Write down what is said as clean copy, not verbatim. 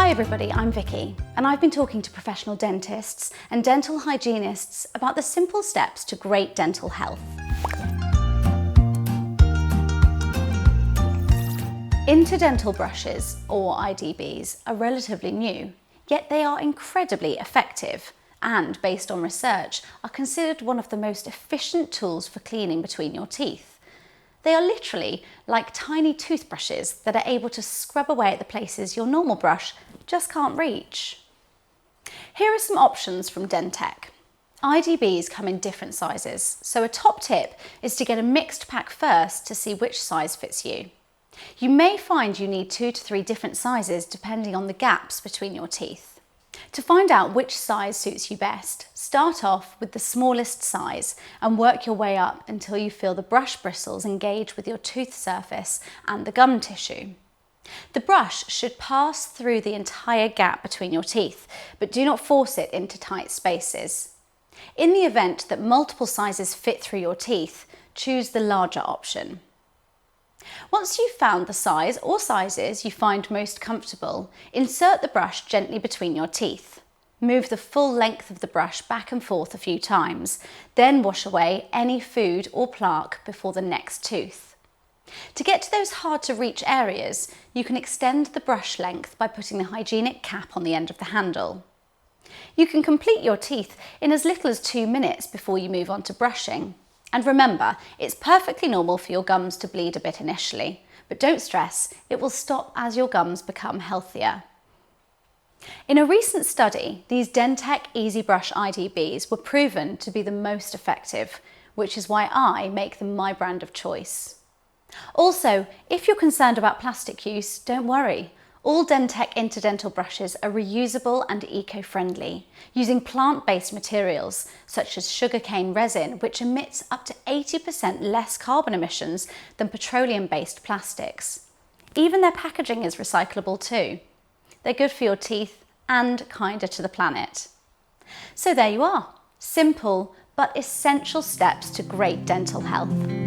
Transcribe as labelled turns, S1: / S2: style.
S1: Hi everybody, I'm Vicky, and I've been talking to professional dentists and dental hygienists about the simple steps to great dental health. Interdental brushes, or IDBs, are relatively new, yet they are incredibly effective and, based on research, are considered one of the most efficient tools for cleaning between your teeth. They are literally like tiny toothbrushes that are able to scrub away at the places your normal brush just can't reach. Here are some options from Dentec. IDBs come in different sizes, so a top tip is to get a mixed pack first to see which size fits you. You may find you need 2 to 3 different sizes depending on the gaps between your teeth. To find out which size suits you best, start off with the smallest size and work your way up until you feel the brush bristles engage with your tooth surface and the gum tissue. The brush should pass through the entire gap between your teeth, but do not force it into tight spaces. In the event that multiple sizes fit through your teeth, choose the larger option. Once you've found the size or sizes you find most comfortable, insert the brush gently between your teeth. Move the full length of the brush back and forth a few times, then wash away any food or plaque before the next tooth. To get to those hard to reach areas, you can extend the brush length by putting the hygienic cap on the end of the handle. You can complete your teeth in as little as 2 minutes before you move on to brushing. And remember, it's perfectly normal for your gums to bleed a bit initially, but don't stress, it will stop as your gums become healthier. In a recent study, these Dentec Easy Brush IDBs were proven to be the most effective, which is why I make them my brand of choice. Also, if you're concerned about plastic use, don't worry. All Dentec Interdental brushes are reusable and eco-friendly, using plant-based materials such as sugarcane resin, which emits up to 80% less carbon emissions than petroleum-based plastics. Even their packaging is recyclable too. They're good for your teeth and kinder to the planet. So there you are, simple but essential steps to great dental health.